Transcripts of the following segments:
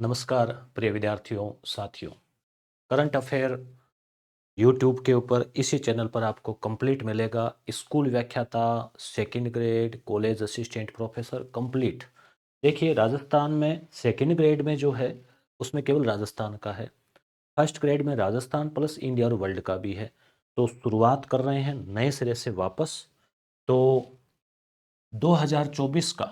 नमस्कार प्रिय विद्यार्थियों साथियों। करंट अफेयर यूट्यूब के ऊपर इसी चैनल पर आपको कंप्लीट मिलेगा। स्कूल व्याख्याता, second grade, college assistant professor complete. देखिए, राजस्थान में सेकंड ग्रेड में जो है उसमें केवल राजस्थान का है। फर्स्ट ग्रेड में राजस्थान प्लस इंडिया और वर्ल्ड का भी है। तो शुरुआत कर रहे हैं नए सिरे से वापस। तो 2024 का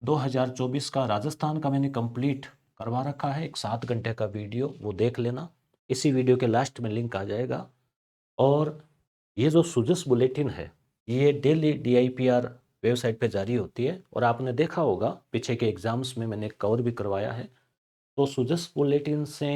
2024 का राजस्थान का मैंने कंप्लीट करवा रखा है। एक 7 घंटे का वीडियो, वो देख लेना। इसी वीडियो के लास्ट में लिंक आ जाएगा। और ये जो सुजस बुलेटिन है, ये डेली DIPR वेबसाइट पे जारी होती है। और आपने देखा होगा पीछे के एग्जाम्स में मैंने कवर भी करवाया है। तो सुजस बुलेटिन से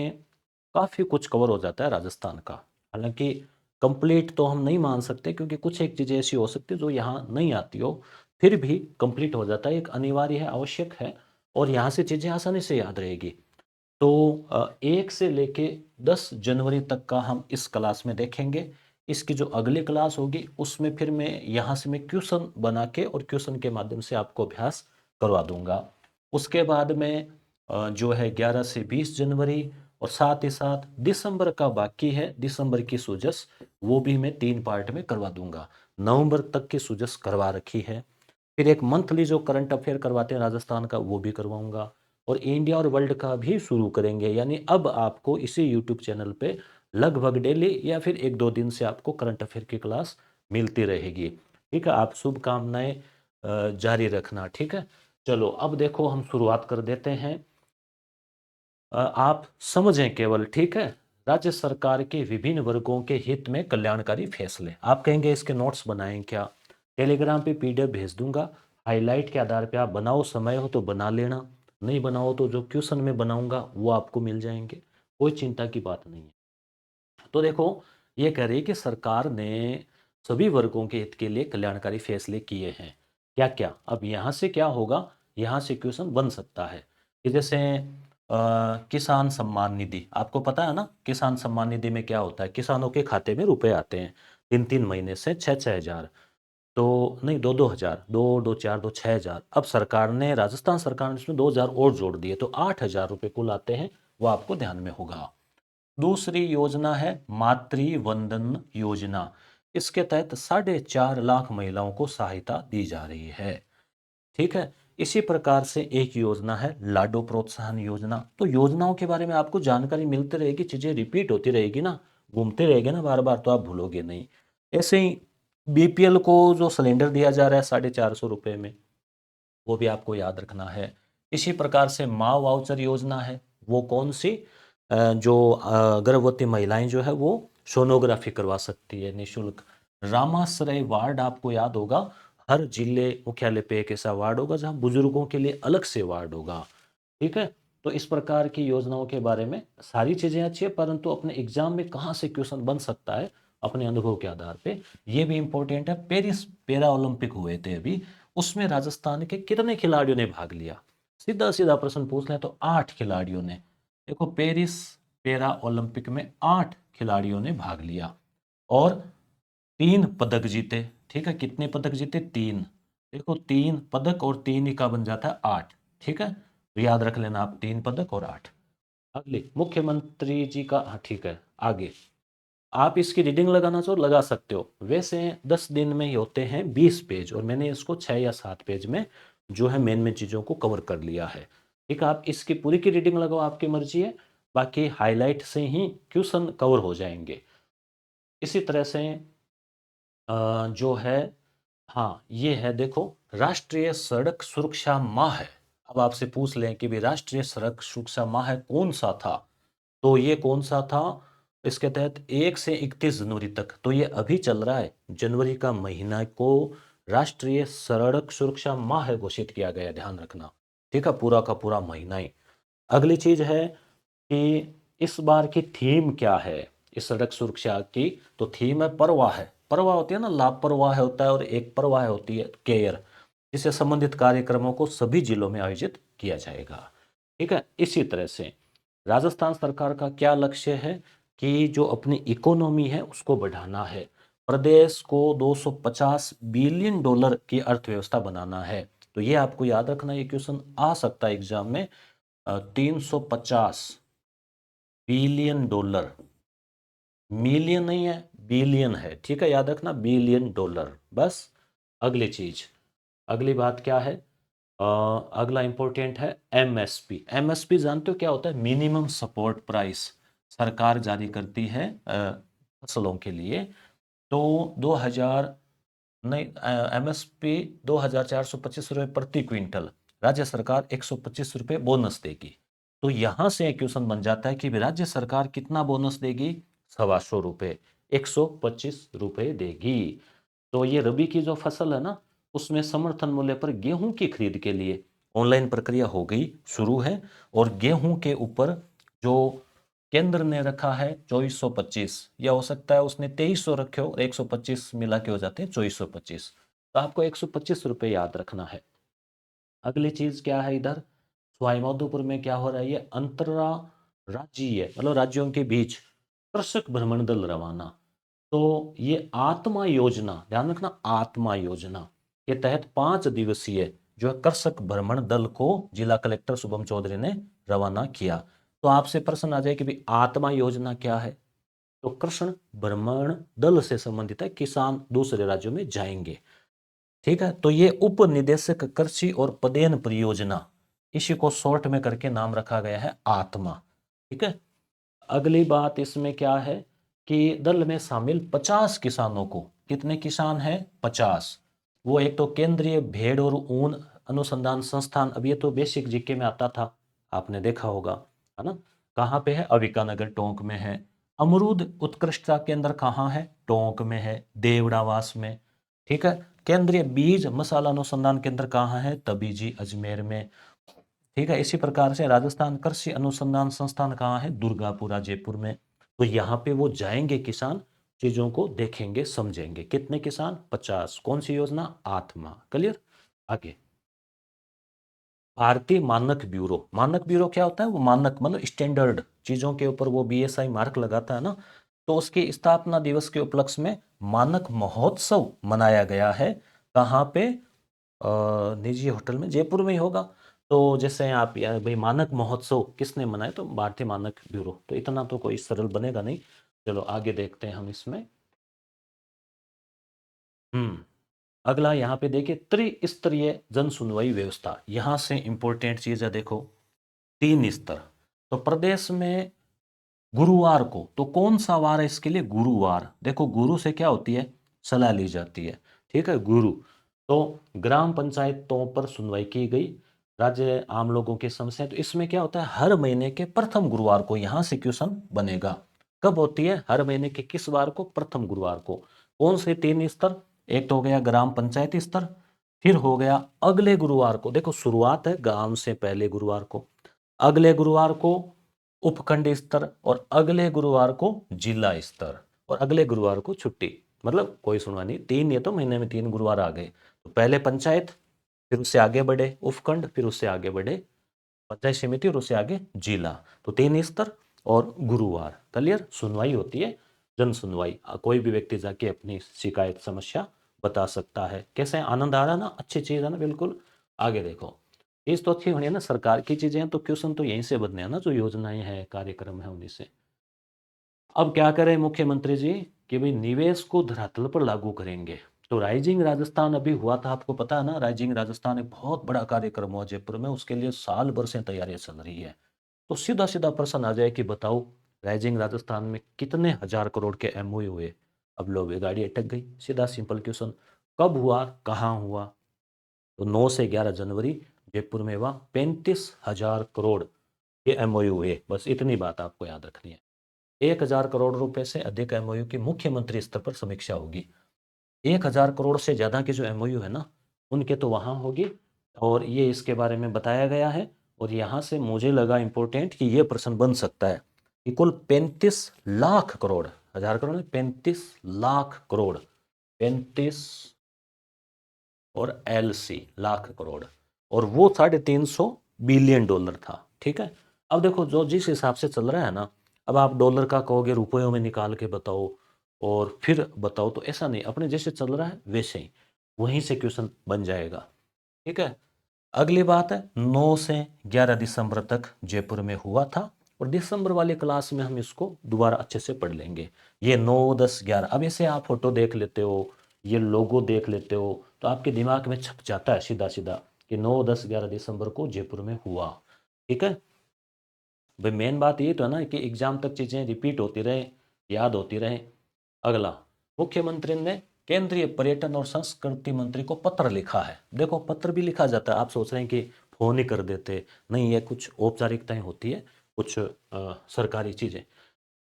काफ़ी कुछ कवर हो जाता है राजस्थान का। हालांकि कंप्लीट तो हम नहीं मान सकते, क्योंकि कुछ एक चीज़ें ऐसी हो सकती है जो यहाँ नहीं आती हो, फिर भी कंप्लीट हो जाता है। एक अनिवार्य है, आवश्यक है, और यहाँ से चीज़ें आसानी से याद रहेगी। तो 1 से लेके 10 जनवरी तक का हम इस क्लास में देखेंगे। इसकी जो अगली क्लास होगी उसमें फिर मैं यहाँ से मैं क्वेश्चन बना के और क्वेश्चन के माध्यम से आपको अभ्यास करवा दूंगा। उसके बाद में जो है 11 से 20 जनवरी, और साथ ही साथ दिसंबर का बाकी है, दिसंबर की सुजस, वो भी मैं 3 पार्ट में करवा दूंगा। नवंबर तक की सुजस करवा रखी है। फिर एक मंथली जो करंट अफेयर करवाते हैं राजस्थान का, वो भी करवाऊंगा। और इंडिया और वर्ल्ड का भी शुरू करेंगे। यानी अब आपको इसी यूट्यूब चैनल पे लगभग डेली या फिर 1-2 दिन से आपको करंट अफेयर की क्लास मिलती रहेगी। ठीक है, आप शुभकामनाएं जारी रखना। ठीक है, चलो अब देखो हम शुरुआत कर देते हैं। आप समझें केवल, ठीक है। राज्य सरकार के विभिन्न वर्गों के हित में कल्याणकारी फैसले। आप कहेंगे इसके नोट्स बनाएं क्या? टेलीग्राम पे PDF भेज दूंगा। हाईलाइट के आधार पे आप बनाओ, समय हो तो बना लेना, नहीं बनाओ तो जो क्वेश्चन में बनाऊंगा वो आपको मिल जाएंगे। कोई चिंता की बात नहीं है। तो देखो, ये कह रही है कि सरकार ने सभी वर्गों के हित के लिए कल्याणकारी फैसले किए हैं। क्या क्या? अब यहाँ से क्या होगा, यहाँ से क्वेश्चन बन सकता है कि जैसे किसान सम्मान निधि, आपको पता है ना किसान सम्मान निधि में क्या होता है? किसानों के खाते में रुपए आते हैं 3-3 महीने से 6-6 हज़ार। तो नहीं, 2-2 हज़ार, 2-2 4-2 6 हज़ार। अब सरकार ने, राजस्थान सरकार ने इसमें 2 हज़ार और जोड़ दिए, तो 8 हज़ार रुपये कुल आते हैं। वो आपको ध्यान में होगा। दूसरी योजना है मातृ वंदन योजना। इसके तहत 4.5 लाख महिलाओं को सहायता दी जा रही है। ठीक है। इसी प्रकार से एक योजना है लाडो प्रोत्साहन योजना। तो योजनाओं के बारे में आपको जानकारी मिलती रहेगी, चीजें रिपीट होती रहेगी ना, घूमते रहेगी ना बार बार, तो आप भूलोगे नहीं। ऐसे ही BPL को जो सिलेंडर दिया जा रहा है 450 रुपये में, वो भी आपको याद रखना है। इसी प्रकार से माँ वाउचर योजना है। वो कौन सी? जो गर्भवती महिलाएं जो है वो सोनोग्राफी करवा सकती है निःशुल्क। रामाश्रय वार्ड आपको याद होगा, हर जिले मुख्यालय पे एक ऐसा वार्ड होगा जहां बुजुर्गों के लिए अलग से वार्ड होगा। ठीक है। तो इस प्रकार की योजनाओं के बारे में सारी चीजें अच्छी है, परंतु अपने एग्जाम में कहाँ से क्वेश्चन बन सकता है अपने अनुभव के आधार पे, ये भी इंपॉर्टेंट है। पेरिस पैरा ओलंपिक हुए थे अभी, उसमें राजस्थान के कितने खिलाड़ियों ने भाग लिया? सीधा सीधा प्रश्न पूछ लें तो 8 खिलाड़ियों ने। देखो, पेरिस पैरा ओलंपिक में 8 खिलाड़ियों ने भाग लिया और 3 पदक जीते। ठीक है, कितने पदक जीते? 3। देखो, 3 पदक और 3 ही का बन जाता है 8। ठीक है, तो याद रख लेना आप, 3 पदक और 8। अगले मुख्यमंत्री जी का, हाँ ठीक है, आगे आप इसकी रीडिंग लगाना चाहो लगा सकते हो। वैसे 10 दिन में ही होते हैं 20 पेज, और मैंने इसको 6 या 7 पेज में जो है मेन मेन चीज़ों को कवर कर लिया है। ठीक है, आप इसकी पूरी की रीडिंग लगाओ, आपकी मर्जी है। बाकी हाईलाइट से ही क्वेश्चन कवर हो जाएंगे। इसी तरह से जो है, हाँ ये है, देखो, राष्ट्रीय सड़क सुरक्षा माह है। अब आपसे पूछ लें कि भी राष्ट्रीय सड़क सुरक्षा माह है कौन सा था, तो ये कौन सा था? इसके तहत 1 से 31 जनवरी तक, तो ये अभी चल रहा है, जनवरी का महीना को राष्ट्रीय सड़क सुरक्षा माह घोषित किया गया, ध्यान रखना। ठीक है, पूरा का पूरा महीना ही। अगली चीज है कि इस बार की थीम क्या है इस सड़क सुरक्षा की? तो थीम है परवाह। है, परवाह होती है ना, लापरवाह होता है, और एक परवाह होती है केयर, जिससे संबंधित कार्यक्रमों को सभी जिलों में आयोजित किया जाएगा। ठीक है, इसी तरह से राजस्थान सरकार का क्या लक्ष्य है कि जो अपनी इकोनॉमी है उसको बढ़ाना है। प्रदेश को $250 बिलियन की अर्थव्यवस्था बनाना है। तो ये आपको याद रखना, ये क्वेश्चन आ सकता है एग्जाम में। 350 बिलियन डॉलर, मिलियन नहीं है, बिलियन है, ठीक है, याद रखना, बिलियन डॉलर। बस अगली चीज, अगली बात क्या है, अगला इंपॉर्टेंट है एमएसपी। एमएसपी जानते हो क्या होता है? मिनिमम सपोर्ट प्राइस सरकार जारी करती है फसलों के लिए। तो 2000 नहीं, एमएसपी 2,425 रुपये प्रति क्विंटल, राज्य सरकार 125 रुपये बोनस देगी। तो यहां से एक क्वेश्चन बन जाता है कि राज्य सरकार कितना बोनस देगी? 125 रुपये, 125 रुपये देगी। तो ये रबी की जो फसल है ना, उसमें समर्थन मूल्य पर गेहूं की खरीद के लिए ऑनलाइन प्रक्रिया हो गई शुरू है। और गेहूं के ऊपर जो केंद्र ने रखा है 2425, या हो सकता है उसने 2300 रखे हो, 125 मिला के हो जाते हैं 2425। तो आपको 125 रुपये याद रखना है। अगली चीज क्या है इधर, सवाईमाधोपुर में क्या हो रहा है, ये अंतरराज्यीय मतलब राज्यों के बीच कृषक भ्रमण दल रवाना। तो ये आत्मा योजना, ध्यान रखना, आत्मा योजना के तहत 5 दिवसीय जो है कृषक भ्रमण दल को जिला कलेक्टर शुभम चौधरी ने रवाना किया। तो आपसे प्रश्न आ जाए कि भाई आत्मा योजना क्या है? तो कृषक भ्रमण दल से संबंधित है, किसान दूसरे राज्यों में जाएंगे, ठीक है। तो ये उप निदेशक कृषि और पदेन परियोजना, इसी को शॉर्ट में करके नाम रखा गया है आत्मा, ठीक है। अगली बात इसमें क्या है कि दल में शामिल 50 किसानों को, कितने किसान हैं? 50। वो एक तो केंद्रीय भेड़ और ऊन अनुसंधान संस्थान, अब ये तो बेसिक जीके में आता था, आपने देखा होगा, है ना। कहाँ पे है? अविकानगर टोंक में है। अमरूद उत्कृष्टता केंद्र कहाँ है? टोंक में है, देवड़ावास में, ठीक है। केंद्रीय बीज मसाला अनुसंधान केंद्र कहाँ है? तबीजी अजमेर में, ठीक है। इसी प्रकार से राजस्थान कृषि अनुसंधान संस्थान कहाँ है? दुर्गापुरा जयपुर में। तो यहाँ पे वो जाएंगे किसान, चीजों को देखेंगे समझेंगे। कितने किसान? 50। कौन सी योजना? आत्मा। क्लियर। आगे, भारतीय मानक ब्यूरो। मानक ब्यूरो क्या होता है? वो मानक मतलब स्टैंडर्ड चीजों के ऊपर वो बीएसआई मार्क लगाता है ना। तो उसकी स्थापना दिवस के उपलक्ष्य में मानक महोत्सव मनाया गया है। कहाँ पे? निजी होटल में, जयपुर में ही होगा। तो जैसे आप यार भाई, मानक महोत्सव किसने मनाया? तो भारतीय मानक ब्यूरो। तो इतना तो कोई सरल बनेगा नहीं। चलो आगे देखते हैं हम इसमें। अगला यहाँ पे देखिए, त्रिस्तरीय जन सुनवाई व्यवस्था। यहाँ से इंपॉर्टेंट चीज है, देखो, 3 स्तर। तो प्रदेश में गुरुवार को, तो कौन सा वार है इसके लिए? गुरुवार। देखो, गुरु से क्या होती है? सलाह ली जाती है, ठीक है, गुरु। तो ग्राम पंचायतों पर सुनवाई की गई, राज्य आम लोगों की समस्या। तो इसमें क्या होता है? हर महीने के प्रथम गुरुवार को यहाँ से क्वेश्चन बनेगा। कब होती है? हर महीने के किस वार को? प्रथम गुरुवार को। कौन से 3 स्तर? एक तो हो गया ग्राम पंचायत स्तर, फिर हो गया अगले गुरुवार को, देखो शुरुआत है गांव से पहले गुरुवार को, अगले गुरुवार को उपखंड स्तर, और अगले गुरुवार को जिला स्तर, और अगले गुरुवार को छुट्टी। मतलब कोई सुनवाई नहीं, 3, ये तो महीने में 3 गुरुवार आ गए। तो पहले पंचायत, फिर उससे आगे बढ़े उपखंड, फिर उससे आगे बढ़े पंचायत समिति, और उससे आगे जिला। तो 3 स्तर और गुरुवार। क्लियर। सुनवाई होती है, जन सुनवाई। कोई भी व्यक्ति जाके अपनी शिकायत समस्या बता सकता है। कैसे? आनंद आ रहा ना? अच्छी चीज है ना? बिल्कुल। आगे देखो, चीज तो अच्छी होनी है ना, सरकार की चीजें हैं तो क्वेश्चन तो यहीं से बनने हैं ना, जो योजनाएं हैं कार्यक्रम है उन्हीं से। अब क्या करें मुख्यमंत्री जी कि भाई निवेश को धरातल पर लागू करेंगे। तो राइजिंग राजस्थान अभी हुआ था, आपको पता है ना, राइजिंग राजस्थान एक बहुत बड़ा कार्यक्रम हुआ जयपुर में, उसके लिए साल भर से तैयारियां चल रही है। तो सीधा सीधा प्रश्न आ जाए कि बताओ, राइजिंग राजस्थान में कितने हजार करोड़ के एमओयू हुए? अब लोग ये गाड़ी अटक गई। सीधा सिंपल क्वेश्चन, कब हुआ, कहाँ हुआ? तो 9 से 11 जनवरी जयपुर में हुआ। 35,000 करोड़ के एमओयू हुए। बस इतनी बात आपको याद रखनी है। 1,000 करोड़ रुपए से अधिक एमओयू की मुख्यमंत्री स्तर पर समीक्षा होगी। 1,000 करोड़ से ज्यादा के जो एमओयू है ना, उनके तो वहां होगी। और ये इसके बारे में बताया गया है। और यहां से मुझे लगा इंपॉर्टेंट कि ये प्रश्न बन सकता है कि कुल 35 लाख करोड़, 1,000 करोड़ नहीं, 35 लाख करोड़, 35 और LC लाख करोड़, और वो 350 बिलियन डॉलर था, ठीक है। अब देखो, जो जिस हिसाब से चल रहा है ना, अब आप डॉलर का कहोगे रुपयों में निकाल के बताओ और फिर बताओ, तो ऐसा नहीं, अपने जैसे चल रहा है वैसे ही वहीं से क्वेश्चन बन जाएगा, ठीक है। अगली बात है 9 से 11 दिसंबर तक जयपुर में हुआ था, और दिसंबर वाली क्लास में हम इसको दोबारा अच्छे से पढ़ लेंगे। ये 9, 10, 11, अब इसे आप फोटो देख लेते हो, ये लोगो देख लेते हो, तो आपके दिमाग में छप जाता है सीधा सीधा कि 9, 10, 11 दिसंबर को जयपुर में हुआ। ठीक है भाई, मेन बात ये तो है ना कि एग्जाम तक चीज़ें रिपीट होती रहे, याद होती रहे। अगला, मुख्यमंत्री ने केंद्रीय पर्यटन और संस्कृति मंत्री को पत्र लिखा है। देखो पत्र भी लिखा जाता है, आप सोच रहे हैं कि फोन ही कर देते, नहीं, ये कुछ औपचारिकताएं होती है, कुछ सरकारी चीज़ें।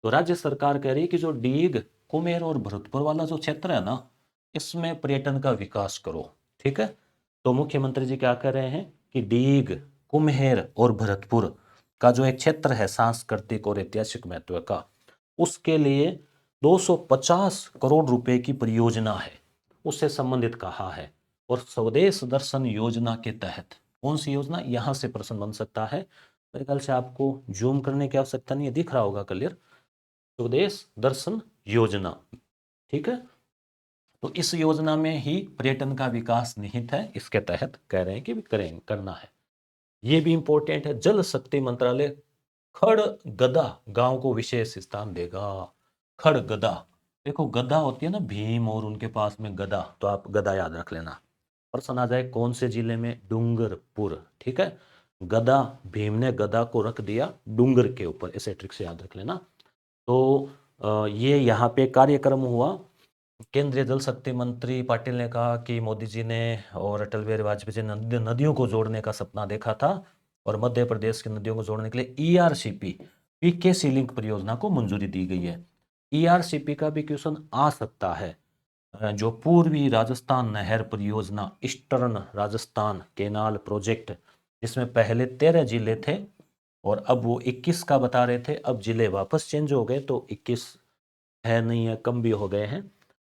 तो राज्य सरकार कह रही है कि जो डीग, कुमेर और भरतपुर वाला जो क्षेत्र है ना, इसमें पर्यटन का विकास करो। ठीक है, तो मुख्यमंत्री जी क्या कर रहे हैं कि डीग, कुम्हेर और भरतपुर का जो एक क्षेत्र है सांस्कृतिक और ऐतिहासिक महत्व का, उसके लिए 250 करोड़ रुपए की परियोजना है, उससे संबंधित कहा है। और स्वदेश दर्शन योजना के तहत, कौन सी योजना, यहां से प्रश्न बन सकता है। मेरे ख्याल से आपको जूम करने की आवश्यकता नहीं है, दिख रहा होगा क्लियर, स्वदेश दर्शन योजना। ठीक है, तो इस योजना में ही पर्यटन का विकास निहित है, इसके तहत कह रहे हैं कि भी करें, करना है। ये भी इंपॉर्टेंट है, जल शक्ति मंत्रालय खड़गदा गांव को विशेष स्थान देगा। खड़गदा, देखो गदा होती है ना, भीम और उनके पास में गदा, तो आप गदा याद रख लेना। प्रश्न आ जाए कौन से जिले में, डूंगरपुर। ठीक है, गदा, भीम ने गदा को रख दिया डूंगर के ऊपर, इसे ट्रिक से याद रख लेना। तो ये यहाँ पे कार्यक्रम हुआ। केंद्रीय जल शक्ति मंत्री पाटिल ने कहा कि मोदी जी ने और अटल बिहारी वाजपेयी जी ने नदियों को जोड़ने का सपना देखा था, और मध्य प्रदेश की नदियों को जोड़ने के लिए ईआरसीपी, पीकेसी लिंक परियोजना को मंजूरी दी गई है। ईआरसीपी का भी क्वेश्चन आ सकता है। जो पूर्वी राजस्थान नहर परियोजना, ईस्टर्न राजस्थान केनाल प्रोजेक्ट, जिसमें पहले 13 जिले थे और अब वो 21 का बता रहे थे, अब जिले वापस चेंज हो गए तो 21 है नहीं है, कम भी हो गए हैं।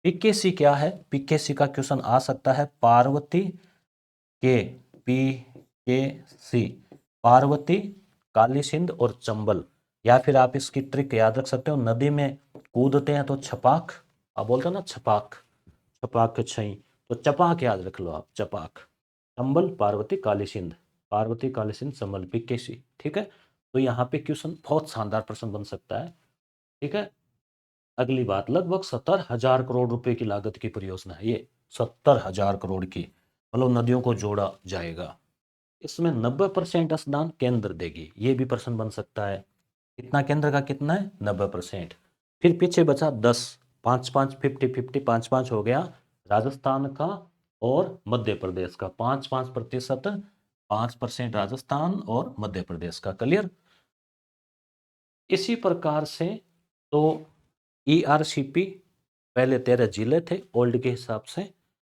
पीकेसी क्या है, पीकेसी का क्वेश्चन आ सकता है, पार्वती के, पी के सी, पार्वती, काली सिंध और चंबल। या फिर आप इसकी ट्रिक याद रख सकते हो, नदी में कूदते हैं तो छपाक, आप बोलते हो ना छपाक, छपाक छई, तो चपाक याद रख लो आप, चपाक। चंबल, पार्वती, काली सिंध, पार्वती, काली सिंध, चंबल, पीकेसी। ठीक है, तो यहाँ पे क्वेश्चन बहुत शानदार प्रश्न बन सकता है। ठीक है, अगली बात, लगभग 70,000 करोड़ रुपए की लागत की परियोजना है ये, 70,000 करोड़ की, मतलब नदियों को जोड़ा जाएगा। इसमें 90% अनुदान केंद्र देगी, ये भी प्रश्न बन सकता है। कितना केंद्र का, कितना है, 90%। फिर पीछे बचा 10, 5-5, 50-50, 5-5 हो गया राजस्थान का और मध्य प्रदेश का, 5-5%, 5% राजस्थान और मध्य प्रदेश का। क्लियर। इसी प्रकार से तो ईआरसीपी पहले 13 जिले थे ओल्ड के हिसाब से,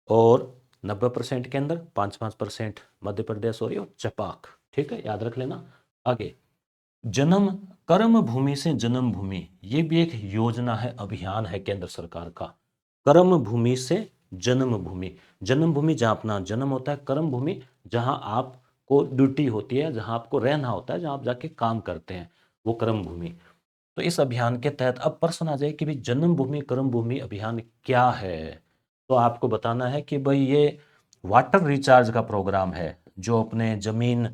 और 90% के अंदर 5-5% मध्य प्रदेश और ये चपाक। ठीक है, याद रख लेना। आगे, जन्म, कर्म भूमि से जन्म भूमि, ये भी एक योजना है, अभियान है केंद्र सरकार का। कर्म भूमि से जन्म भूमि, जन्म भूमि जहां अपना जन्म होता है, कर्म भूमि जहां आपको ड्यूटी होती है, जहां आपको रहना होता है, जहां आप जाके काम करते हैं, वो कर्म भूमि। तो इस अभियान के तहत अब प्रश्न आ जाए कि भाई जन्मभूमि कर्म भूमि अभियान क्या है, तो आपको बताना है कि भाई ये वाटर रिचार्ज का प्रोग्राम है। जो अपने जमीन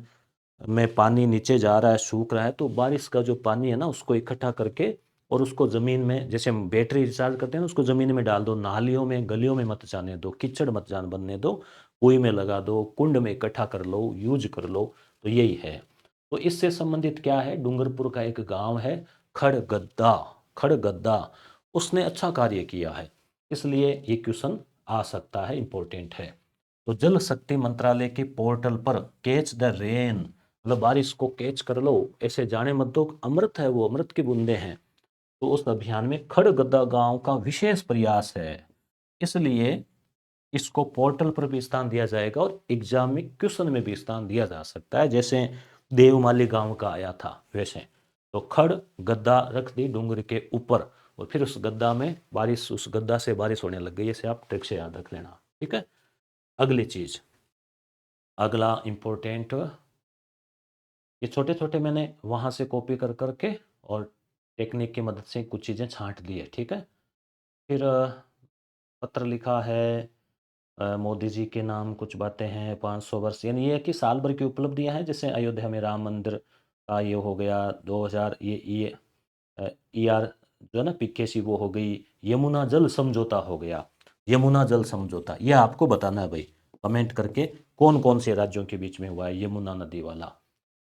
में पानी नीचे जा रहा है, सूख रहा है, तो बारिश का जो पानी है ना, उसको इकट्ठा करके और उसको जमीन में, जैसे हम बैटरी रिचार्ज करते हैं ना, उसको जमीन में डाल दो, नालियों में गलियों में मत जाने दो, कीचड़ मत जान बनने दो, कुएं में लगा दो, कुंड में इकट्ठा कर लो, यूज कर लो, तो यही है। तो इससे संबंधित क्या है, डूंगरपुर का एक गांव है खड़गद्दा, खड़गद्दा, उसने अच्छा कार्य किया है, इसलिए ये क्वेश्चन आ सकता है, इंपॉर्टेंट है। तो जल शक्ति मंत्रालय के पोर्टल पर कैच द रेन, मतलब बारिश को कैच कर लो, ऐसे जाने मत दो, अमृत है वो, अमृत की बूंदे हैं। तो उस अभियान में खड़गद्दा गांव का विशेष प्रयास है, इसलिए इसको पोर्टल पर भी स्थान दिया जाएगा और एग्जाम में क्वेश्चन में भी स्थान दिया जा सकता है, जैसे देवमाली गांव का आया था वैसे। तो खड़ गद्दा रख दी डूंगर के ऊपर, और फिर उस गद्दा में बारिश, उस गद्दा से बारिश होने लग गई, इसे आप ट्रिक से याद रख लेना। ठीक है, अगली चीज, अगला इंपॉर्टेंट, ये छोटे छोटे मैंने वहां से कॉपी कर करके और टेक्निक की मदद से कुछ चीजें छांट दी है। ठीक है, फिर पत्र लिखा है, मोदी जी के नाम कुछ बातें हैं, 500 वर्ष, यानी ये है कि साल भर की उपलब्धियां हैं, जैसे अयोध्या में राम मंदिर का ये हो गया 2000, ये ER जो है ना PKC वो हो गई, यमुना जल समझौता हो गया, यमुना जल समझौता, ये आपको बताना है भाई कमेंट करके कौन कौन से राज्यों के बीच में हुआ है यमुना नदी वाला।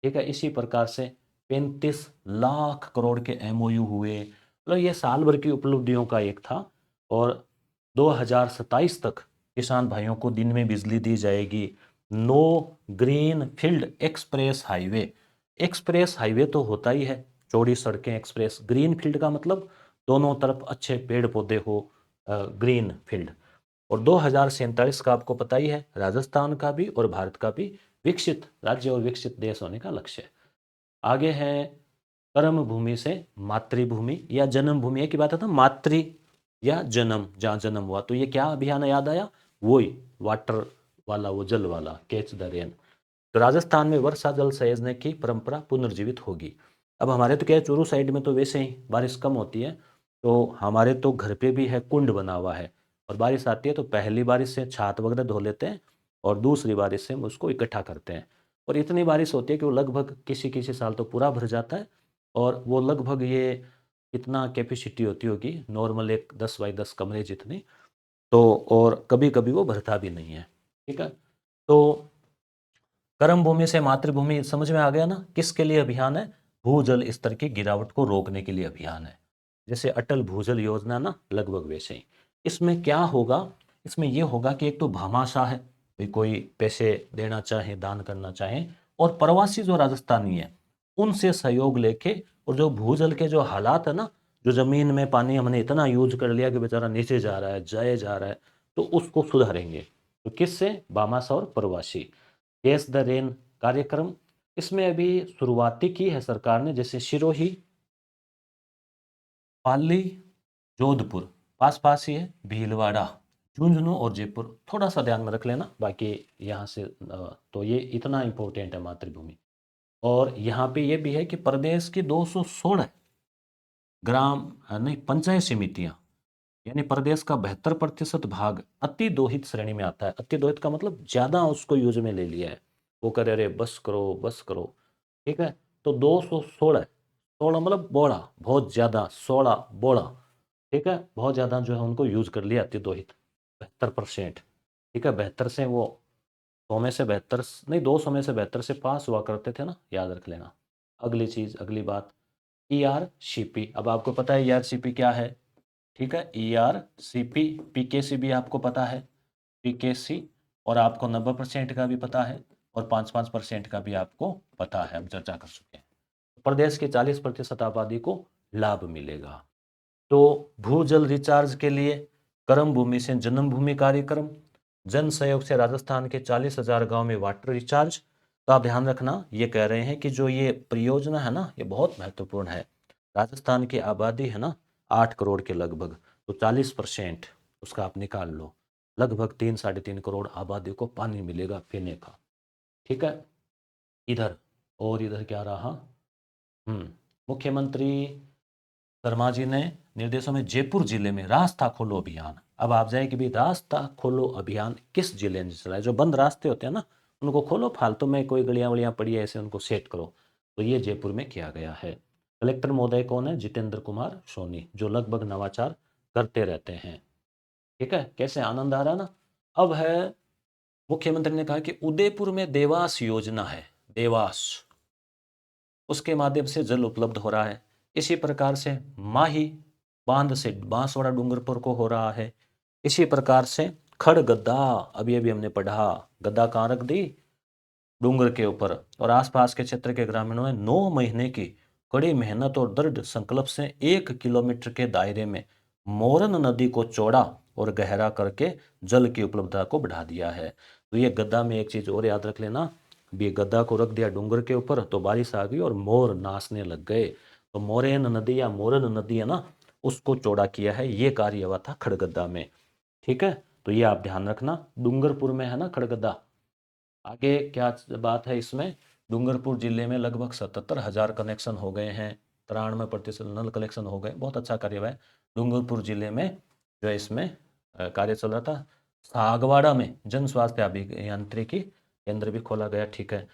ठीक है, इसी प्रकार से 35 लाख करोड़ के MOU हुए, मतलब ये साल भर की उपलब्धियों का एक था। और 2027 तक किसान भाइयों को दिन में बिजली दी जाएगी। No green field express highway, express highway तो होता ही है, चौड़ी सड़कें एक्सप्रेस, ग्रीन फील्ड का मतलब दोनों तरफ अच्छे पेड़ पौधे हो, ग्रीन फील्ड। और 2047 का आपको पता ही है, राजस्थान का भी और भारत का भी विकसित राज्य और विकसित देश होने का लक्ष्य है। आगे है कर्म भूमि से मातृभूमि या जन्म भूमि, एक ही बात है ना, मातृ या जन्म, जहाँ जन्म हुआ, तो ये क्या अभियान याद आया, वही वाटर वाला, वो जल वाला, कैच द रेन। तो राजस्थान में वर्षा जल सहेजने की परंपरा पुनर्जीवित होगी। अब हमारे तो क्या है, चूरू साइड में तो वैसे ही बारिश कम होती है, तो हमारे तो घर पे भी है, कुंड बना हुआ है, और बारिश आती है तो पहली बारिश से छात वगैरह धो लेते हैं, और दूसरी बारिश से हम उसको इकट्ठा करते हैं। और इतनी बारिश होती है कि वो लगभग किसी किसी साल तो पूरा भर जाता है, और वो लगभग ये कितना कैपेसिटी होती होगी नॉर्मल एक 10 बाई 10 कमरे जितनी, तो और कभी कभी वो भरता भी नहीं है। ठीक है, तो कर्म भूमि से मातृभूमि समझ में आ गया ना, किसके लिए अभियान है, भूजल स्तर की गिरावट को रोकने के लिए अभियान है, जैसे अटल भूजल योजना ना, लगभग वैसे ही। इसमें क्या होगा, इसमें यह होगा कि एक तो भामाशाह है, भाई कोई पैसे देना चाहे, दान करना चाहे, और प्रवासी जो राजस्थानी है उनसे सहयोग लेके, और जो भूजल के जो हालात है ना, जो जमीन में पानी हमने इतना यूज कर लिया कि बेचारा नीचे जा रहा है, जाए जा रहा है, तो उसको सुधारेंगे। तो किससे, भामाशाह और प्रवासी। कैच द रेन कार्यक्रम, इसमें अभी शुरुआती की है सरकार ने, जैसे सिरोही, पाली, जोधपुर, पास पास ही है, भीलवाड़ा, झुंझुनू और जयपुर, थोड़ा सा ध्यान में रख लेना, बाकी यहाँ से तो ये इतना इम्पोर्टेंट है मातृभूमि। और यहाँ पे ये भी है कि प्रदेश की 216 ग्राम नहीं पंचायत समितियाँ, यानी प्रदेश का 72% भाग अति दोहित श्रेणी में आता है। अति दोहित का मतलब ज्यादा उसको यूज में ले लिया है, वो करे अरे बस करो बस करो। ठीक है, तो 216, 16 मतलब बोड़ा, बहुत ज्यादा, 16 बोड़ा। ठीक है, बहुत ज्यादा जो है उनको यूज कर लिया अति दोहित, 72%। ठीक है, 72 से वो 100 में से 72 नहीं, 200 में से 72 से पास हुआ करते थे ना, याद रख लेना। अगली चीज, अगली बात, ERCP, अब आपको पता है ERCP क्या है। ठीक है, ERCP, PKC भी आपको पता है, PKC, और आपको 90% का भी पता है, और 5-5% का भी आपको पता है, हम चर्चा कर चुके हैं। प्रदेश की 40% आबादी को लाभ मिलेगा। तो भूजल रिचार्ज के लिए कर्म भूमि से जन्म भूमि कार्यक्रम, जन सहयोग से राजस्थान के 40,000 गांव में वाटर रिचार्ज। तो आप ध्यान रखना, ये कह रहे हैं कि जो ये परियोजना है ना, ये बहुत महत्वपूर्ण है। राजस्थान की आबादी है ना 8 करोड़ के लगभग, तो 40% उसका आप निकाल लो, लगभग 3-3.5 करोड़ आबादी को पानी मिलेगा पीने का। ठीक है, इधर, और इधर क्या रहा, मुख्यमंत्री शर्मा जी ने निर्देशों में जयपुर जिले में रास्ता खोलो अभियान। अब आप जाए कि भाई रास्ता खोलो अभियान किस जिले ने चलाया, जो बंद रास्ते होते हैं ना उनको खोलो, फालतू में कोई गलियां वलियां पड़ी है ऐसे उनको सेट करो, तो ये जयपुर में किया गया है। कलेक्टर महोदय कौन है, जितेंद्र कुमार सोनी, जो लगभग नवाचार करते रहते हैं। ठीक है, कैसे आनंद आ रहा है ना। अब है, मुख्यमंत्री ने कहा कि उदयपुर में देवास योजना है, देवास, उसके माध्यम से जल उपलब्ध हो रहा है। इसी प्रकार से माही बांध से बांसवाड़ा डूंगरपुर को हो रहा है। इसी प्रकार से खड़ गद्दा, अभी अभी हमने पढ़ा, गद्दा कहाँ रख दी, डूंगर के ऊपर, और आसपास के क्षेत्र के ग्रामीणों ने 9 महीने की कड़ी मेहनत और दृढ़ संकल्प से 1 किलोमीटर के दायरे में मोरन नदी को चौड़ा और गहरा करके जल की उपलब्धता को बढ़ा दिया है। तो ये गद्दा में एक चीज और याद रख लेना, भी गद्दा को रख दिया डूंगर के ऊपर तो बारिश आ गई और मोर नाचने लग गए, तो मोरेन नदी या मोरन नदी है ना, उसको चौड़ा किया है, ये कार्य हुआ था खड़गद्दा में। ठीक है, तो ये आप ध्यान रखना, डूंगरपुर में है ना खड़गद्दा। आगे क्या बात है इसमें, डूंगरपुर जिले में लगभग 77,000 कनेक्शन हो गए हैं, 93% नल कलेक्शन हो गए, बहुत अच्छा कार्य हुआ है डूंगरपुर जिले में, जो है इसमें कार्य चल रहा था। सागवाड़ा में जन स्वास्थ्य अभियांत्रिकी केंद्र भी खोला गया। ठीक है।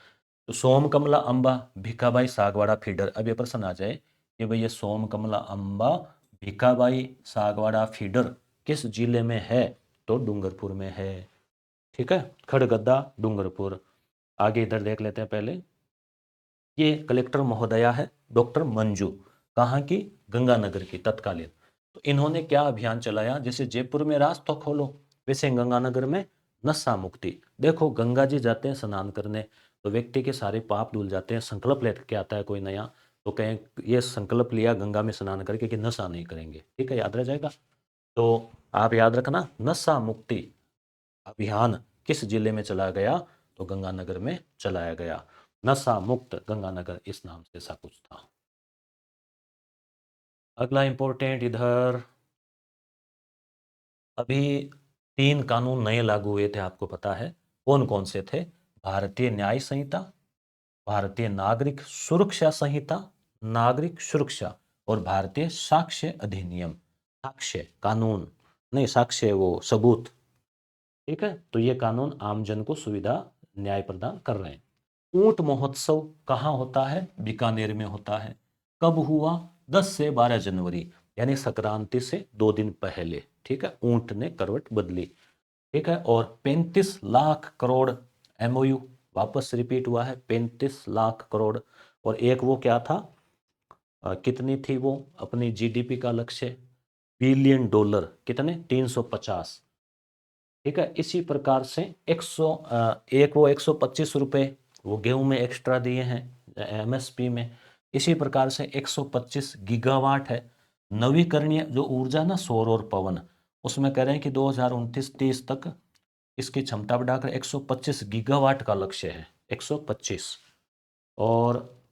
तो सोम कमला अम्बा भीखाबाई सागवाड़ा फीडर। अब ये प्रश्न आ जाए कि भाई ये सोम कमला अम्बा भीखाबाई सागवाड़ा फीडर किस जिले में है, तो डूंगरपुर में है। ठीक है, खड़गद्दा डूंगरपुर। आगे इधर देख लेते हैं पहले। ये कलेक्टर महोदया है डॉक्टर मंजू, कहाँ की, गंगानगर की तत्कालीन। तो इन्होंने क्या अभियान चलाया, जैसे जयपुर में रास्ता खोलो वैसे गंगानगर में नशा मुक्ति। देखो गंगा जी जाते हैं स्नान करने तो व्यक्ति के सारे पाप धुल जाते हैं, संकल्प लेके आता है कोई नया, तो कहें ये संकल्प लिया गंगा में स्नान करके कि नशा नहीं करेंगे। ठीक है, याद रह जाएगा। तो आप याद रखना नशा मुक्ति अभियान किस जिले में चला गया, तो गंगानगर में चलाया गया। नशा मुक्त गंगानगर इस नाम से ऐसा कुछ था। अगला इंपॉर्टेंट इधर, अभी 3 कानून नए लागू हुए थे, आपको पता है कौन कौन से थे। भारतीय न्याय संहिता, भारतीय नागरिक सुरक्षा संहिता, नागरिक सुरक्षा, और भारतीय साक्ष्य अधिनियम। साक्ष्य कानून नहीं, साक्ष्य वो सबूत। ठीक है, तो ये कानून आमजन को सुविधा न्याय प्रदान कर रहे हैं। ऊंट महोत्सव कहाँ होता है, बीकानेर में होता है। कब हुआ, 10 से 12 जनवरी, यानी संक्रांति से 2 दिन पहले। ठीक है, ऊंट ने करवट बदली। ठीक है, और 35 लाख करोड़ एमओयू वापस रिपीट हुआ है, 35 लाख करोड़। और एक वो क्या था, कितनी थी वो अपनी जीडीपी का लक्ष्य, बिलियन डॉलर, कितने, 350। ठीक है, इसी प्रकार से 125 रुपए वो गेहूं में एक्स्ट्रा दिए हैं एमएसपी में। इसी प्रकार से 125 गीगावाट है नवीकरणीय जो ऊर्जा ना, सौर और पवन, उसमें कह रहे हैं कि 2029-30 तक इसकी क्षमता बढ़ाकर 125 गीगावाट का लक्ष्य है, 125। और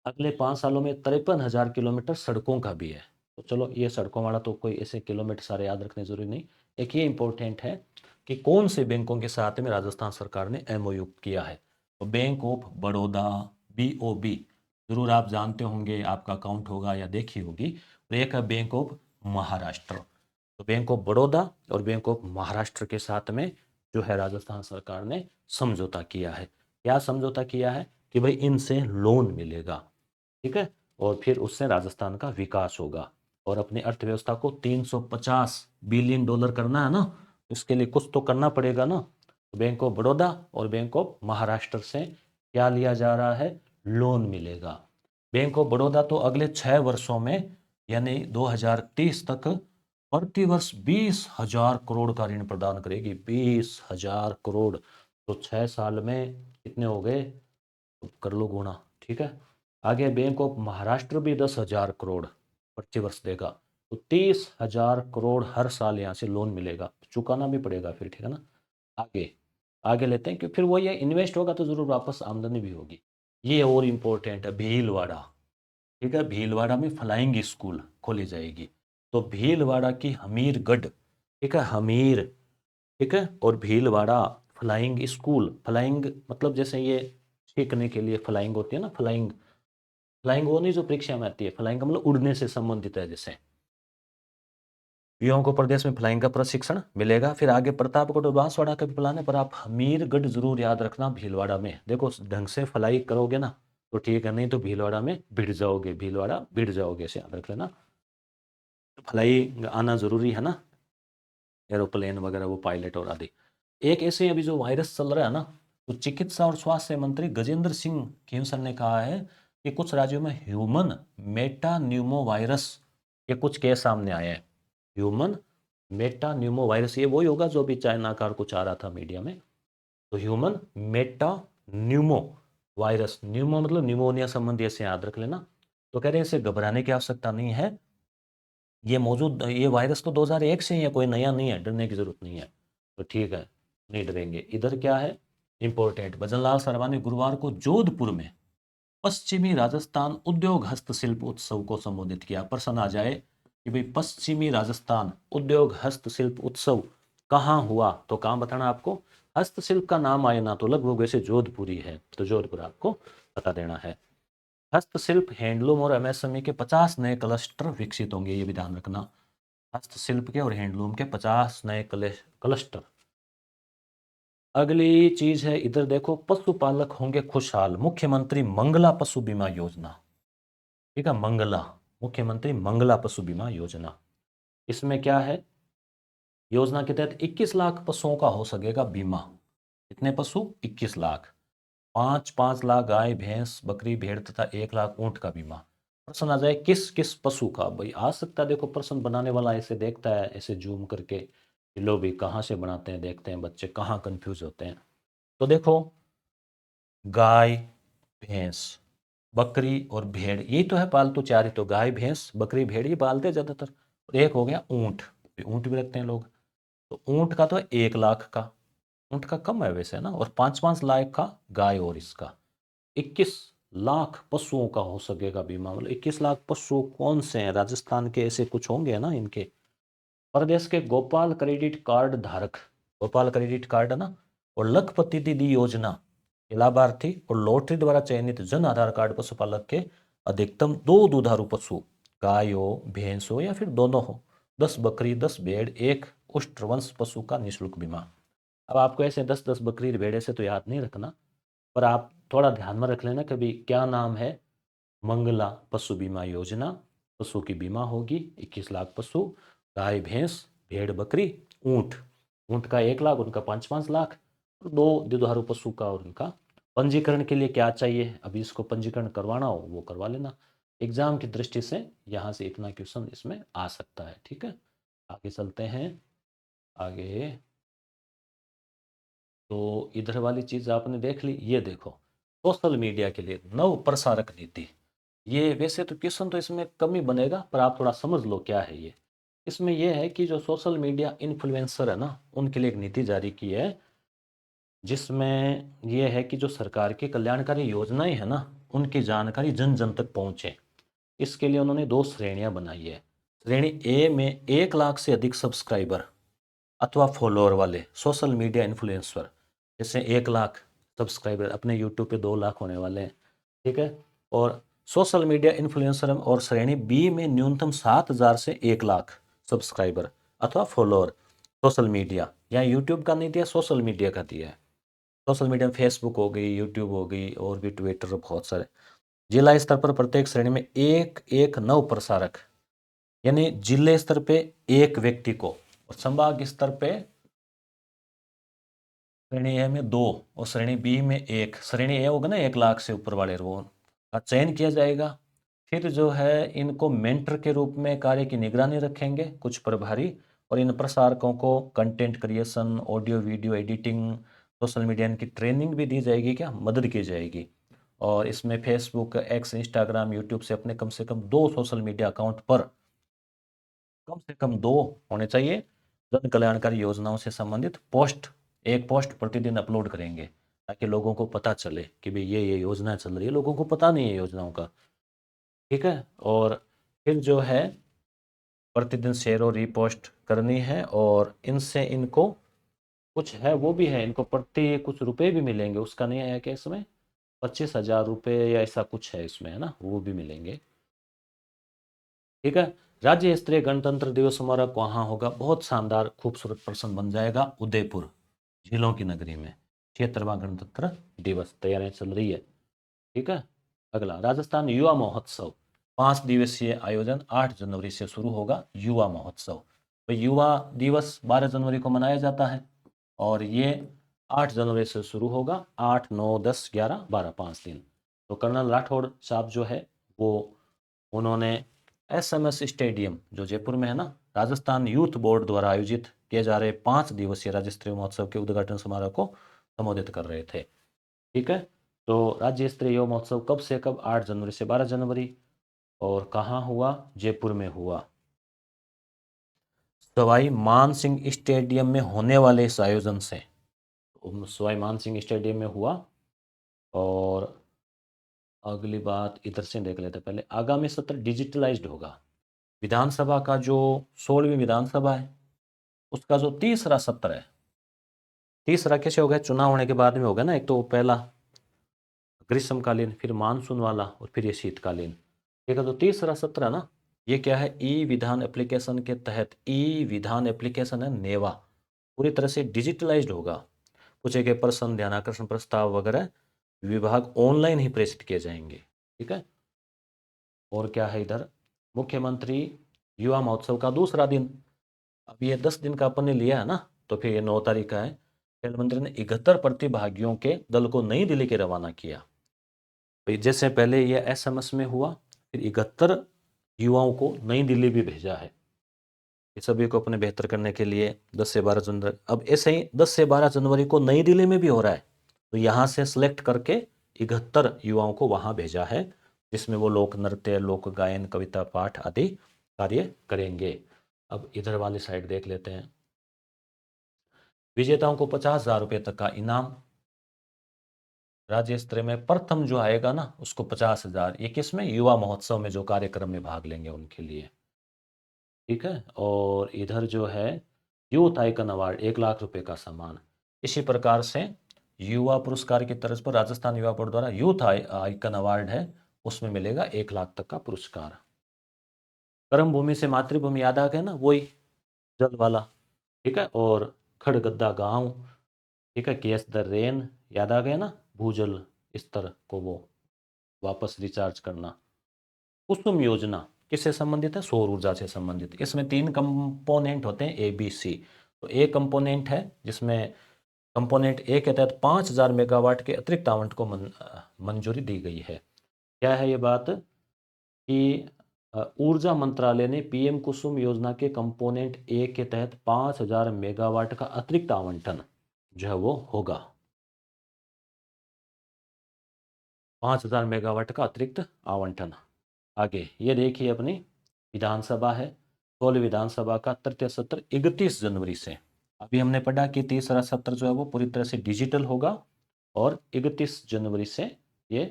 अगले 5 सालों में 53,000 किलोमीटर सड़कों का भी है। तो चलो ये सड़कों वाला तो कोई ऐसे किलोमीटर सारे याद रखने जरूरी नहीं। एक ये इंपॉर्टेंट है कि कौन से बैंकों के साथ में राजस्थान सरकार ने एमओयू किया है, तो बैंक ऑफ बड़ौदा, बीओबी, जरूर आप जानते होंगे, आपका अकाउंट होगा या देखी होगी। और एक है बैंक ऑफ महाराष्ट्र। तो बैंक ऑफ बड़ौदा और बैंक ऑफ महाराष्ट्र के साथ में जो है राजस्थान सरकार ने समझौता किया है। क्या समझौता किया है, कि भाई इनसे लोन मिलेगा। ठीक है, और फिर उससे राजस्थान का विकास होगा। और अपनी अर्थव्यवस्था को 350 बिलियन डॉलर करना है ना, इसके लिए कुछ तो करना पड़ेगा ना। बैंक ऑफ बड़ौदा और बैंक ऑफ महाराष्ट्र से क्या लिया जा रहा है, लोन मिलेगा। बैंक ऑफ बड़ौदा तो अगले 6 वर्षों में यानी 2030 तक प्रति वर्ष 20,000 करोड़ का ऋण प्रदान करेगी, 20,000 करोड़। तो 6 साल में कितने हो गए, तो कर लो गुणा। ठीक है, आगे बैंक ऑफ महाराष्ट्र भी 10,000 करोड़ प्रति वर्ष देगा, तो 30,000 करोड़ हर साल यहाँ से लोन मिलेगा, चुकाना भी पड़ेगा फिर। ठीक है ना, आगे आगे लेते हैं कि फिर वो ये इन्वेस्ट होगा तो जरूर वापस आमदनी भी होगी। ये और इम्पोर्टेंट है, भीलवाड़ा। ठीक है, भीलवाड़ा में फ्लाइंग स्कूल खोली जाएगी। तो भीलवाड़ा की हमीरगढ़, ठीक है, हमीर, ठीक है, और भीलवाड़ा फ्लाइंग स्कूल। फ्लाइंग मतलब जैसे ये सीखने के लिए फ्लाइंग होती है ना, फ्लाइंग, फ्लाइंग वो नहीं जो परीक्षा में आती है, फ्लाइंग का मतलब उड़ने से संबंधित है। जैसे युवाओं को प्रदेश में फ्लाइंग का प्रशिक्षण मिलेगा। फिर आगे प्रतापगढ़ और बांसवाड़ा का भी प्लान है, पर आप हमीरगढ़ जरूर याद रखना। भीलवाड़ा में देखो ढंग से फ्लाई करोगे ना तो ठीक है, नहीं तो भीलवाड़ा में भिड़ जाओगे, भीलवाड़ा भिड़ जाओगे, ऐसे याद रख लेना। फ्लाई आना जरूरी है ना, एरोप्लेन वगैरह वो पायलट और आदि। एक ऐसे अभी जो वायरस चल रहा है ना, तो चिकित्सा और स्वास्थ्य मंत्री गजेंद्र सिंह खेमसन ने कहा है कि कुछ राज्यों में ह्यूमन मेटान्यूमो वायरस के कुछ केस सामने आए हैं। ह्यूमन मेटान्यूमो वायरस, ये वही होगा जो अभी चाइना का कुछ आ रहा था मीडिया में। तो ह्यूमन मेटान्यूमो वायरस, न्यूमो मतलब न्यूमोनिया संबंधी, ऐसे याद रख लेना। तो कह रहे हैं इसे घबराने की आवश्यकता नहीं है, ये वायरस तो 2001 से ही है, कोई नया नहीं है, डरने की जरूरत नहीं है। तो ठीक है, नहीं डरेंगे। इधर क्या है इंपॉर्टेंट, भजनलाल शर्मा ने गुरुवार को जोधपुर में पश्चिमी राजस्थान उद्योग हस्तशिल्प उत्सव को संबोधित किया। प्रश्न आ जाए कि भाई पश्चिमी राजस्थान उद्योग हस्तशिल्प उत्सव कहाँ हुआ, तो कहाँ बताना आपको। हस्तशिल्प का नाम आए ना तो लगभग वैसे जोधपुर ही है, तो जोधपुर आपको बता देना है। हस्तशिल्प, हैंडलूम और एमएसएमई के 50 नए क्लस्टर विकसित होंगे, ये भी ध्यान रखना। हस्तशिल्प के और हैंडलूम के 50 नए क्लस्टर। अगली चीज है, इधर देखो, पशुपालक होंगे खुशहाल, मुख्यमंत्री मंगला पशु बीमा योजना। ठीक है, मंगला, मुख्यमंत्री मंगला पशु बीमा योजना। इसमें क्या है, योजना के तहत 21 लाख पशुओं का हो सकेगा बीमा। कितने पशु? 21 लाख। 5-5 लाख गाय भैंस बकरी भेड़ तथा 1 लाख ऊंट का बीमा। प्रश्न आ जाए किस किस पशु का, भाई आ सकता है। देखो प्रश्न बनाने वाला ऐसे देखता है, ऐसे जूम करके, ये लो भी कहाँ से बनाते हैं, देखते हैं बच्चे कहाँ कंफ्यूज होते हैं। तो देखो, गाय भैंस बकरी और भेड़, यही तो है पालतू चार ही, तो गाय भैंस बकरी भेड़ ये पालते हैं ज्यादातर। और एक हो गया ऊंट, ऊंट भी रखते हैं लोग। तो ऊंट का तो 1 लाख का, ऊंट का कम है वैसे ना, और 5-5 लाख का गाय, और इसका 21 लाख पशुओं का हो सकेगा बीमा। मतलब 21 लाख पशु कौन से हैं? राजस्थान के ऐसे कुछ होंगे ना इनके। प्रदेश के गोपाल क्रेडिट कार्ड धारक, गोपाल क्रेडिट कार्ड है ना, और लखपति दीदी योजना के लाभार्थी और लॉटरी द्वारा चयनित जन आधार कार्ड पशुपालक के अधिकतम 2 दुधारू पशु, गाय हो भैंस हो या फिर दोनों हो, 10 बकरी 10 भेड़ 1 उष्ट्रवंश पशु का निःशुल्क बीमा। अब आपको ऐसे 10-10 बकरी भेड़ ऐसे तो याद नहीं रखना, पर आप थोड़ा ध्यान में रख लेना कभी, क्या नाम है, मंगला पशु बीमा योजना। पशु की बीमा होगी, 21 लाख पशु, गाय भैंस भेड़ बकरी ऊंट, ऊंट का 1 लाख, उनका 5-5 लाख, और 2 दुधारू पशु का। और उनका पंजीकरण के लिए क्या चाहिए, अभी इसको पंजीकरण करवाना हो वो करवा लेना। एग्जाम की दृष्टि से यहाँ से इतना क्वेश्चन इसमें आ सकता है। ठीक है, आगे चलते हैं। आगे तो इधर वाली चीज आपने देख ली। ये देखो, सोशल मीडिया के लिए नव प्रसारक नीति। ये वैसे तो क्वेश्चन तो इसमें कम ही बनेगा, पर आप थोड़ा समझ लो क्या है ये। इसमें यह है कि जो सोशल मीडिया इन्फ्लुएंसर है ना, उनके लिए एक नीति जारी की है, जिसमें यह है कि जो सरकार की कल्याणकारी योजनाएं है ना, उनकी जानकारी जन जन तक पहुंचे। इसके लिए उन्होंने 2 श्रेणियां बनाई है। श्रेणी ए में 1 लाख से अधिक सब्सक्राइबर अथवा फॉलोअर वाले सोशल मीडिया इन्फ्लुएंसर, जैसे 1 लाख सब्सक्राइबर, अपने यूट्यूब पे 2 लाख होने वाले हैं। ठीक है, और सोशल मीडिया इन्फ्लुएंसर। और श्रेणी बी में न्यूनतम 7,000 से 1 लाख सब्सक्राइबर अथवा फॉलोअर सोशल मीडिया, यहाँ यूट्यूब का नहीं दिया, सोशल मीडिया का दिया है। सोशल मीडिया में फेसबुक हो गई, यूट्यूब हो गई, और भी ट्विटर, बहुत सारे। जिला स्तर पर प्रत्येक श्रेणी में एक एक नव प्रसारक, यानी जिले स्तर पे एक व्यक्ति को, और संभाग स्तर पे श्रेणी ए में 2 और श्रेणी बी में 1। श्रेणी ए होगा ना 1 लाख से ऊपर वाले, वो का चयन किया जाएगा। फिर जो है इनको मेंटर के रूप में कार्य की निगरानी रखेंगे कुछ प्रभारी, और इन प्रसारकों को content creation, audio video editing, social media की ट्रेनिंग भी दी जाएगी, क्या मदद की जाएगी। और इसमें फेसबुक एक्स इंस्टाग्राम यूट्यूब से अपने कम से कम 2 सोशल मीडिया अकाउंट पर कम से कम 2 होने चाहिए, जन कल्याणकारी योजनाओं से संबंधित पोस्ट, एक पोस्ट प्रतिदिन अपलोड करेंगे, ताकि लोगों को पता चले कि भाई ये योजना चल रही है, लोगों को पता नहीं है योजनाओं का। ठीक है, और फिर जो है प्रतिदिन शेयर और रीपोस्ट करनी है, और इनसे इनको कुछ है वो भी है, इनको प्रति कुछ रुपए भी मिलेंगे, उसका नहीं आया क्या इसमें, 25,000 रुपये या ऐसा कुछ है इसमें, है ना, वो भी मिलेंगे। ठीक है, राज्य स्तरीय गणतंत्र दिवस समारोह कहाँ होगा, बहुत शानदार खूबसूरत प्रश्न बन जाएगा, उदयपुर, झीलों की नगरी में 76वां गणतंत्र दिवस, तैयारियां चल रही है। ठीक है, अगला राजस्थान युवा महोत्सव, 5 दिवसीय आयोजन 8 जनवरी से शुरू होगा युवा महोत्सव। तो युवा दिवस 12 जनवरी को मनाया जाता है, और ये 8 जनवरी से शुरू होगा, 8, 9, 10, 11, 12, 5 दिन। तो कर्नल राठौड़ साहब जो है वो, उन्होंने SMS स्टेडियम जो जयपुर में है ना, राजस्थान यूथ बोर्ड द्वारा आयोजित किए जा रहे 5 दिवसीय राज्य स्तरीय महोत्सव के उद्घाटन समारोह को संबोधित कर रहे थे। ठीक है, तो राज्य स्तरीय युवा महोत्सव कब से कब, 8 जनवरी से 12 जनवरी, और कहाँ हुआ, जयपुर में हुआ, सवाई मान सिंह स्टेडियम में होने वाले इस आयोजन से, सवाई मान सिंह स्टेडियम में हुआ। और अगली बात इधर से देख लेते हैं, पहले आगामी सत्र डिजिटलाइज्ड होगा। विधानसभा का जो 16वीं विधानसभा है, उसका जो तीसरा सत्र है, तीसरा कैसे होगा, चुनाव होने के बाद में होगा ना, एक तो पहला ग्रीष्मकालीन, फिर मानसून वाला, और फिर ये शीतकालीन। ठीक है, तो तीसरा सत्र है ना, ये क्या है, ई विधान एप्लीकेशन के तहत, ई विधान एप्लीकेशन है नेवा, पूरी तरह से डिजिटलाइज्ड होगा। पूछे गए प्रश्न, ध्यानाकर्षण प्रस्ताव वगैरह विभाग ऑनलाइन ही प्रेषित किए जाएंगे। ठीक है। और क्या है इधर, मुख्यमंत्री युवा महोत्सव का दूसरा दिन, अब ये 10 दिन का अपन ने लिया है ना, तो फिर ये 9 तारीख का है। खेल मंत्री ने 71 प्रतिभागियों के दल को नई दिल्ली के रवाना किया। तो जैसे पहले ये एसएमएस में हुआ, फिर 71 युवाओं को नई दिल्ली भी भेजा है, ये सभी को अपने बेहतर करने के लिए। 10 से 12 जनवरी, अब ऐसे ही 10 से 12 जनवरी को नई दिल्ली में भी हो रहा है, तो यहाँ से सिलेक्ट करके 71 युवाओं को वहाँ भेजा है, जिसमें वो लोक नृत्य, लोक गायन, कविता पाठ आदि कार्य करेंगे। अब इधर वाली साइड देख लेते हैं। विजेताओं को 50,000 रुपये तक का इनाम, राज्य स्तर में प्रथम जो आएगा ना उसको 50,000, ये किसमें, युवा महोत्सव में जो कार्यक्रम में भाग लेंगे उनके लिए। ठीक है। और इधर जो है यूथ आइकन अवार्ड 1 लाख रुपए का सम्मान। इसी प्रकार से युवा पुरस्कार की तरफ पर राजस्थान युवा बोर्ड द्वारा यूथ आइकन अवार्ड है, उसमें मिलेगा 1 लाख तक का पुरस्कार। कर्म भूमि से मातृभूमि याद आ गया ना, वही जल वाला। ठीक है। और खड़गद्दा गांव, ठीक है, केस द रेन याद आ गया ना, भूजल स्तर को वो वापस रिचार्ज करना। कुसुम योजना किससे संबंधित है, सौर ऊर्जा से संबंधित। इसमें 3 कंपोनेंट होते हैं ए बी सी। तो ए कंपोनेंट है जिसमें कंपोनेंट ए के तहत 5,000 मेगावाट के अतिरिक्त आवंटन को मंजूरी दी गई है। क्या है ये बात कि ऊर्जा मंत्रालय ने पीएम कुसुम योजना के कंपोनेंट ए के तहत 5,000 मेगावाट का अतिरिक्त आवंटन जो है वो होगा, 5,000 मेगावाट का अतिरिक्त आवंटन। आगे ये देखिए, अपनी विधानसभा है, 16 विधानसभा का तृतीय सत्र 31 जनवरी से। अभी हमने पढ़ा कि तीसरा सत्र जो है वो पूरी तरह से डिजिटल होगा और 31 जनवरी से ये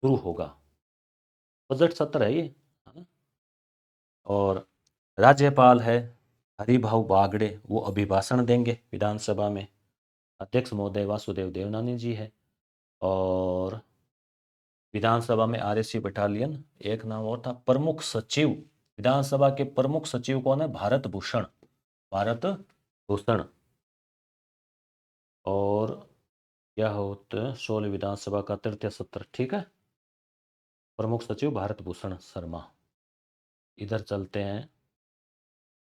शुरू होगा। बजट सत्र है ये, है ना। और राज्यपाल है हरिभाऊ बागड़े, वो अभिभाषण देंगे विधानसभा में। अध्यक्ष महोदय वासुदेव देवनानी जी है। और विधानसभा में आरएसी बटालियन, एक नाम और था प्रमुख सचिव। विधानसभा के प्रमुख सचिव कौन है, भारत भूषण, भारत भूषण। और क्या होता है, 16 विधानसभा का तृतीय सत्र, ठीक है, प्रमुख सचिव भारत भूषण शर्मा। इधर चलते हैं,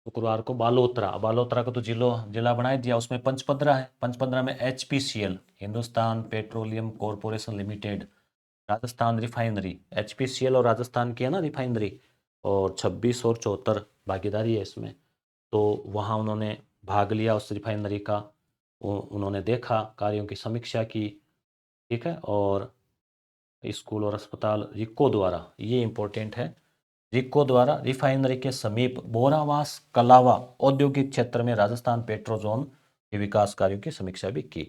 शुक्रवार को बालोतरा, बालोतरा का तो जिला बना दिया, उसमें पंचपद्रा है। पंचपद्रा में HPCL, Hindustan petroleum corporation limited, Rajasthan refinery, HPCL और राजस्थान की है ना रिफाइनरी, और 26 और 74 भागीदारी है इसमें। तो वहाँ उन्होंने भाग लिया उस रिफाइनरी का, उन्होंने देखा, कार्यों की समीक्षा की। ठीक है। और स्कूल और अस्पताल रिको द्वारा, ये इंपॉर्टेंट है, रिको द्वारा रिफाइनरी के समीप बोरावास कलावा औद्योगिक क्षेत्र में राजस्थान पेट्रोजोन के विकास कार्यों की समीक्षा भी की।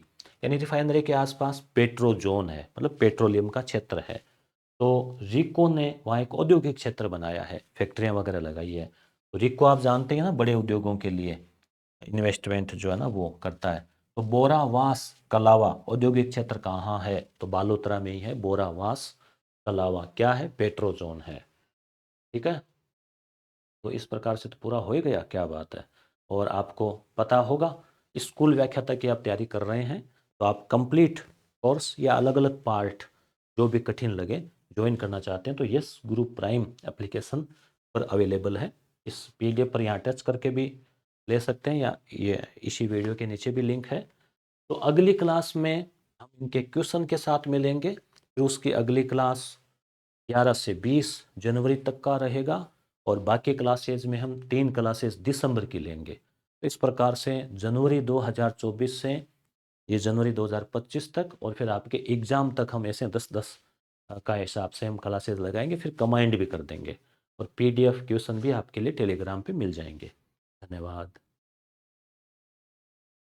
यानी रिफाइनरी के आसपास पेट्रोजोन है, मतलब पेट्रोलियम का क्षेत्र है। तो रिको ने वहाँ एक औद्योगिक क्षेत्र बनाया है, फैक्ट्रियाँ वगैरह लगाई है। तो रिको आप जानते हैं ना, बड़े उद्योगों के लिए इन्वेस्टमेंट जो है ना वो करता है। तो बोरावास कलावा औद्योगिक क्षेत्र कहाँ है, तो बालोतरा में ही है। बोरावास कलावा क्या है, पेट्रोजोन है। ठीक है। तो इस प्रकार से तो पूरा हो ही गया, क्या बात है। और आपको पता होगा, स्कूल व्याख्याता की आप तैयारी कर रहे हैं तो आप कंप्लीट कोर्स या अलग अलग पार्ट जो भी कठिन लगे ज्वाइन करना चाहते हैं तो यस गुरु प्राइम एप्लीकेशन पर अवेलेबल है। इस पीडीएफ पर यहाँ टच करके भी ले सकते हैं, या ये इसी वीडियो के नीचे भी लिंक है। तो अगली क्लास में हम इनके क्वेश्चन के साथ मिलेंगे, फिर उसकी अगली क्लास 11 से 20 जनवरी तक का रहेगा, और बाकी क्लासेज में हम 3 क्लासेस दिसंबर की लेंगे। तो इस प्रकार से जनवरी 2024 से ये जनवरी 2025 तक, और फिर आपके एग्ज़ाम तक हम ऐसे 10-10 का हिसाब से हम क्लासेस लगाएंगे, फिर कमांड भी कर देंगे, और पीडीएफ क्वेश्चन भी आपके लिए टेलीग्राम पे मिल जाएंगे। धन्यवाद।